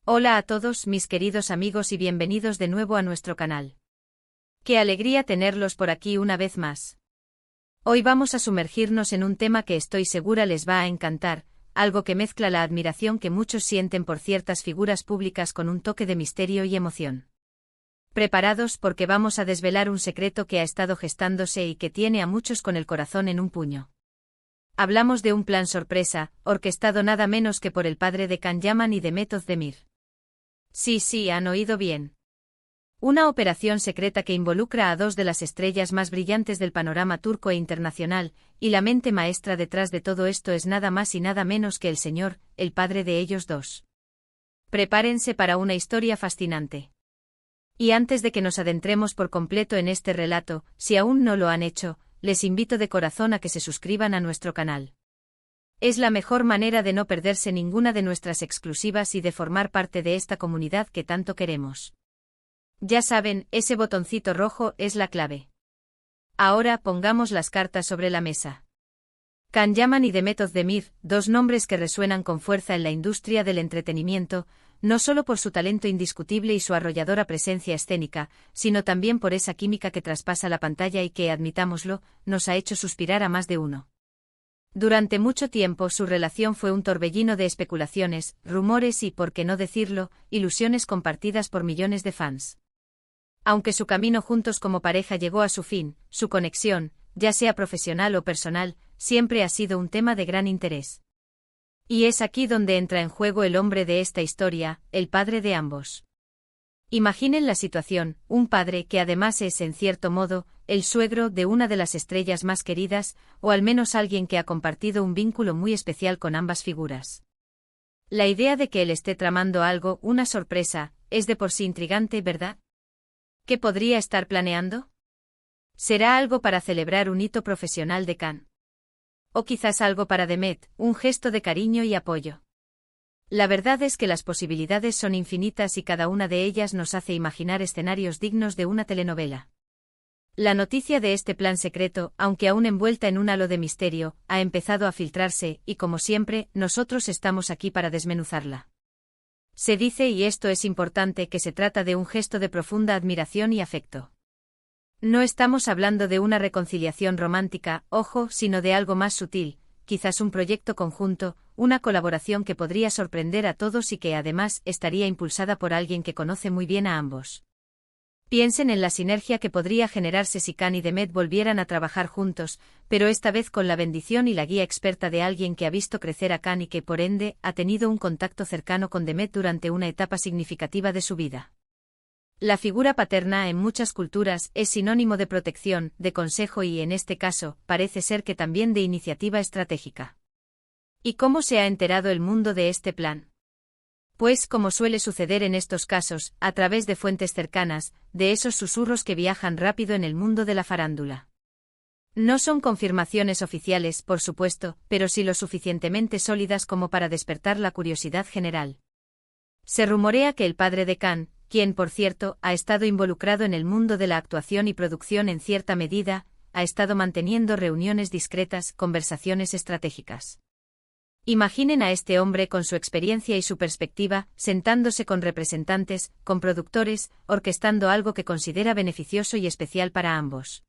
Hola a todos mis queridos amigos y bienvenidos de nuevo a nuestro canal. Qué alegría tenerlos por aquí una vez más. Hoy vamos a sumergirnos en un tema que estoy segura les va a encantar, algo que mezcla la admiración que muchos sienten por ciertas figuras públicas con un toque de misterio y emoción. Preparados porque vamos a desvelar un secreto que ha estado gestándose y que tiene a muchos con el corazón en un puño. Hablamos de un plan sorpresa, orquestado nada menos que por el padre de Can Yaman y de Mehmet Özdemir. Sí, han oído bien. Una operación secreta que involucra a dos de las estrellas más brillantes del panorama turco e internacional, y la mente maestra detrás de todo esto es nada más y nada menos que el señor, el padre de ellos dos. Prepárense para una historia fascinante. Y antes de que nos adentremos por completo en este relato, si aún no lo han hecho, les invito de corazón a que se suscriban a nuestro canal. Es la mejor manera de no perderse ninguna de nuestras exclusivas y de formar parte de esta comunidad que tanto queremos. Ya saben, ese botoncito rojo es la clave. Ahora pongamos las cartas sobre la mesa. Can Yaman y Mehmet Özdemir, dos nombres que resuenan con fuerza en la industria del entretenimiento, no solo por su talento indiscutible y su arrolladora presencia escénica, sino también por esa química que traspasa la pantalla y que, admitámoslo, nos ha hecho suspirar a más de uno. Durante mucho tiempo su relación fue un torbellino de especulaciones, rumores y, por qué no decirlo, ilusiones compartidas por millones de fans. Aunque su camino juntos como pareja llegó a su fin, su conexión, ya sea profesional o personal, siempre ha sido un tema de gran interés. Y es aquí donde entra en juego el hombre de esta historia, el padre de ambos. Imaginen la situación, un padre que además es, en cierto modo, el suegro de una de las estrellas más queridas, o al menos alguien que ha compartido un vínculo muy especial con ambas figuras. La idea de que él esté tramando algo, una sorpresa, es de por sí intrigante, ¿verdad? ¿Qué podría estar planeando? ¿Será algo para celebrar un hito profesional de Can? O quizás algo para Mehmet, un gesto de cariño y apoyo. La verdad es que las posibilidades son infinitas y cada una de ellas nos hace imaginar escenarios dignos de una telenovela. La noticia de este plan secreto, aunque aún envuelta en un halo de misterio, ha empezado a filtrarse y, como siempre, nosotros estamos aquí para desmenuzarla. Se dice, y esto es importante, que se trata de un gesto de profunda admiración y afecto. No estamos hablando de una reconciliación romántica, ojo, sino de algo más sutil, quizás un proyecto conjunto, una colaboración que podría sorprender a todos y que además estaría impulsada por alguien que conoce muy bien a ambos. Piensen en la sinergia que podría generarse si Can y Mehmet volvieran a trabajar juntos, pero esta vez con la bendición y la guía experta de alguien que ha visto crecer a Can y que, por ende, ha tenido un contacto cercano con Mehmet durante una etapa significativa de su vida. La figura paterna en muchas culturas es sinónimo de protección, de consejo y, en este caso, parece ser que también de iniciativa estratégica. ¿Y cómo se ha enterado el mundo de este plan? Pues, como suele suceder en estos casos, a través de fuentes cercanas, de esos susurros que viajan rápido en el mundo de la farándula. No son confirmaciones oficiales, por supuesto, pero sí lo suficientemente sólidas como para despertar la curiosidad general. Se rumorea que el padre de Can, quien, por cierto, ha estado involucrado en el mundo de la actuación y producción en cierta medida, ha estado manteniendo reuniones discretas, conversaciones estratégicas. Imaginen a este hombre con su experiencia y su perspectiva, sentándose con representantes, con productores, orquestando algo que considera beneficioso y especial para ambos.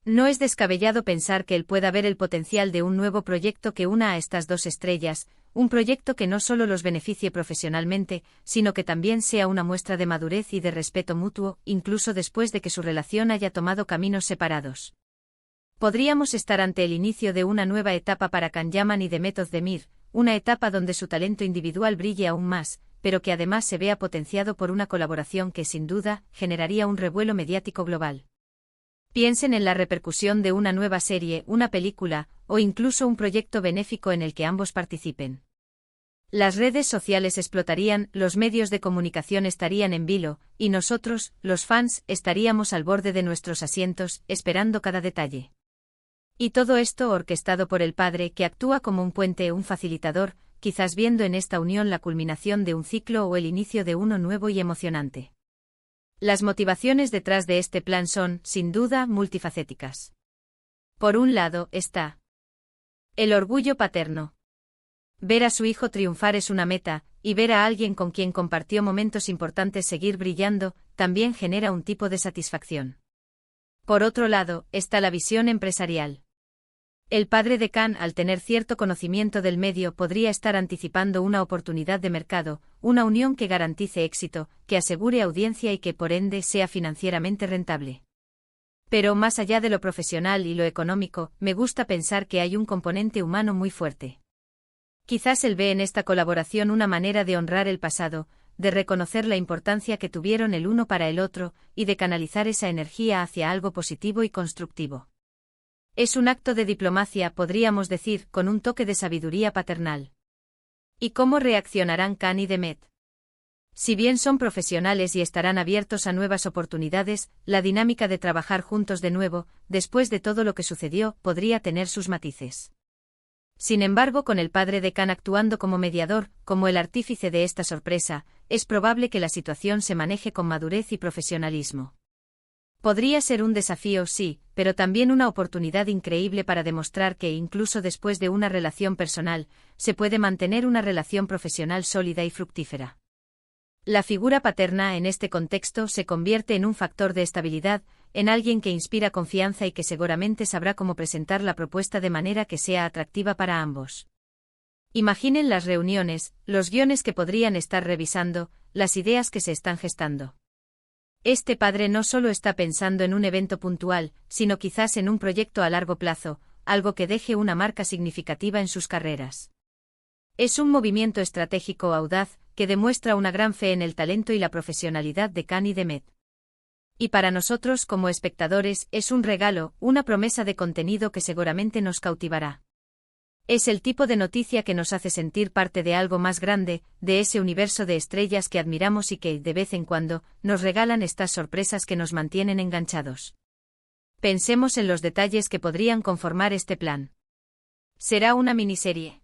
No es descabellado pensar que él pueda ver el potencial de un nuevo proyecto que una a estas dos estrellas, un proyecto que no solo los beneficie profesionalmente, sino que también sea una muestra de madurez y de respeto mutuo, incluso después de que su relación haya tomado caminos separados. Podríamos estar ante el inicio de una nueva etapa para Can Yaman y Mehmet Özdemir, una etapa donde su talento individual brille aún más, pero que además se vea potenciado por una colaboración que, sin duda, generaría un revuelo mediático global. Piensen en la repercusión de una nueva serie, una película, o incluso un proyecto benéfico en el que ambos participen. Las redes sociales explotarían, los medios de comunicación estarían en vilo, y nosotros, los fans, estaríamos al borde de nuestros asientos, esperando cada detalle. Y todo esto orquestado por el padre que actúa como un puente, un facilitador, quizás viendo en esta unión la culminación de un ciclo o el inicio de uno nuevo y emocionante. Las motivaciones detrás de este plan son, sin duda, multifacéticas. Por un lado, está el orgullo paterno. Ver a su hijo triunfar es una meta, y ver a alguien con quien compartió momentos importantes seguir brillando, también genera un tipo de satisfacción. Por otro lado, está la visión empresarial. El padre de Khan, al tener cierto conocimiento del medio, podría estar anticipando una oportunidad de mercado, una unión que garantice éxito, que asegure audiencia y que por ende sea financieramente rentable. Pero más allá de lo profesional y lo económico, me gusta pensar que hay un componente humano muy fuerte. Quizás él ve en esta colaboración una manera de honrar el pasado, de reconocer la importancia que tuvieron el uno para el otro, y de canalizar esa energía hacia algo positivo y constructivo. Es un acto de diplomacia, podríamos decir, con un toque de sabiduría paternal. ¿Y cómo reaccionarán Khan y Demet? Si bien son profesionales y estarán abiertos a nuevas oportunidades, la dinámica de trabajar juntos de nuevo, después de todo lo que sucedió, podría tener sus matices. Sin embargo, con el padre de Khan actuando como mediador, como el artífice de esta sorpresa, es probable que la situación se maneje con madurez y profesionalismo. Podría ser un desafío, sí, pero también una oportunidad increíble para demostrar que, incluso después de una relación personal, se puede mantener una relación profesional sólida y fructífera. La figura paterna en este contexto se convierte en un factor de estabilidad, en alguien que inspira confianza y que seguramente sabrá cómo presentar la propuesta de manera que sea atractiva para ambos. Imaginen las reuniones, los guiones que podrían estar revisando, las ideas que se están gestando. Este padre no solo está pensando en un evento puntual, sino quizás en un proyecto a largo plazo, algo que deje una marca significativa en sus carreras. Es un movimiento estratégico audaz, que demuestra una gran fe en el talento y la profesionalidad de Khan y Demet. Y para nosotros como espectadores es un regalo, una promesa de contenido que seguramente nos cautivará. Es el tipo de noticia que nos hace sentir parte de algo más grande, de ese universo de estrellas que admiramos y que, de vez en cuando, nos regalan estas sorpresas que nos mantienen enganchados. Pensemos en los detalles que podrían conformar este plan. Será una miniserie.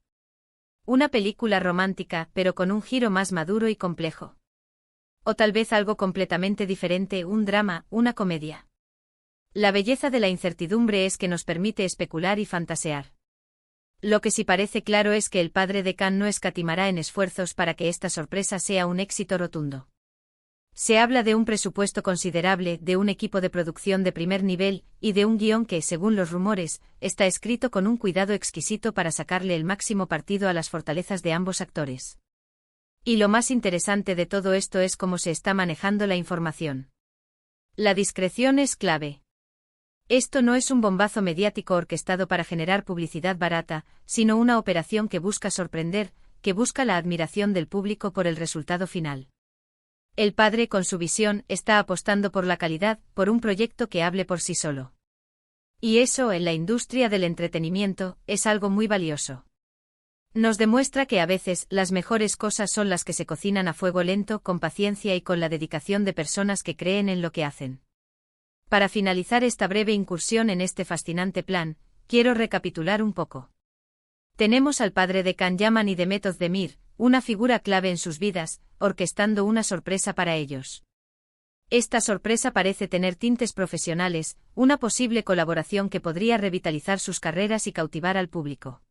Una película romántica, pero con un giro más maduro y complejo. O tal vez algo completamente diferente, un drama, una comedia. La belleza de la incertidumbre es que nos permite especular y fantasear. Lo que sí parece claro es que el padre de Khan no escatimará en esfuerzos para que esta sorpresa sea un éxito rotundo. Se habla de un presupuesto considerable, de un equipo de producción de primer nivel, y de un guión que, según los rumores, está escrito con un cuidado exquisito para sacarle el máximo partido a las fortalezas de ambos actores. Y lo más interesante de todo esto es cómo se está manejando la información. La discreción es clave. Esto no es un bombazo mediático orquestado para generar publicidad barata, sino una operación que busca sorprender, que busca la admiración del público por el resultado final. El padre, con su visión, está apostando por la calidad, por un proyecto que hable por sí solo. Y eso, en la industria del entretenimiento, es algo muy valioso. Nos demuestra que a veces las mejores cosas son las que se cocinan a fuego lento, con paciencia y con la dedicación de personas que creen en lo que hacen. Para finalizar esta breve incursión en este fascinante plan, quiero recapitular un poco. Tenemos al padre de Khan Yaman y Demet Özdemir, una figura clave en sus vidas, orquestando una sorpresa para ellos. Esta sorpresa parece tener tintes profesionales, una posible colaboración que podría revitalizar sus carreras y cautivar al público.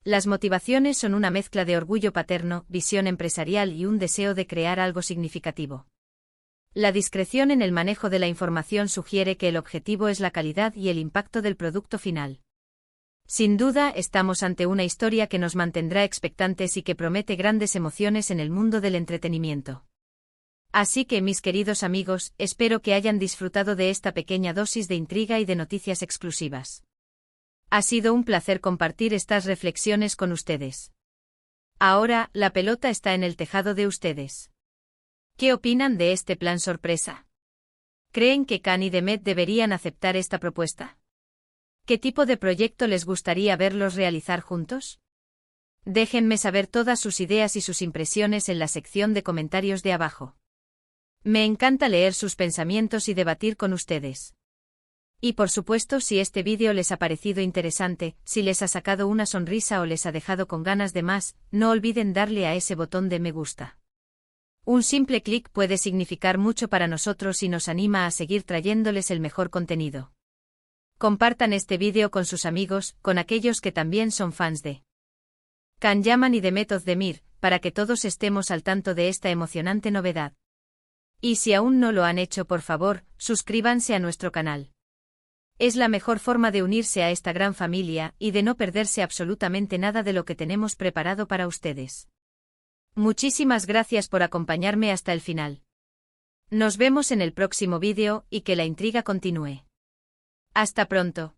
Las motivaciones son una mezcla de orgullo paterno, visión empresarial y un deseo de crear algo significativo. La discreción en el manejo de la información sugiere que el objetivo es la calidad y el impacto del producto final. Sin duda, estamos ante una historia que nos mantendrá expectantes y que promete grandes emociones en el mundo del entretenimiento. Así que, mis queridos amigos, espero que hayan disfrutado de esta pequeña dosis de intriga y de noticias exclusivas. Ha sido un placer compartir estas reflexiones con ustedes. Ahora, la pelota está en el tejado de ustedes. ¿Qué opinan de este plan sorpresa? ¿Creen que Khan y Demet deberían aceptar esta propuesta? ¿Qué tipo de proyecto les gustaría verlos realizar juntos? Déjenme saber todas sus ideas y sus impresiones en la sección de comentarios de abajo. Me encanta leer sus pensamientos y debatir con ustedes. Y por supuesto, si este vídeo les ha parecido interesante, si les ha sacado una sonrisa o les ha dejado con ganas de más, no olviden darle a ese botón de me gusta. Un simple clic puede significar mucho para nosotros y nos anima a seguir trayéndoles el mejor contenido. Compartan este vídeo con sus amigos, con aquellos que también son fans de Khan Yaman y Demet Özdemir, para que todos estemos al tanto de esta emocionante novedad. Y si aún no lo han hecho, por favor, suscríbanse a nuestro canal. Es la mejor forma de unirse a esta gran familia y de no perderse absolutamente nada de lo que tenemos preparado para ustedes. Muchísimas gracias por acompañarme hasta el final. Nos vemos en el próximo vídeo y que la intriga continúe. Hasta pronto.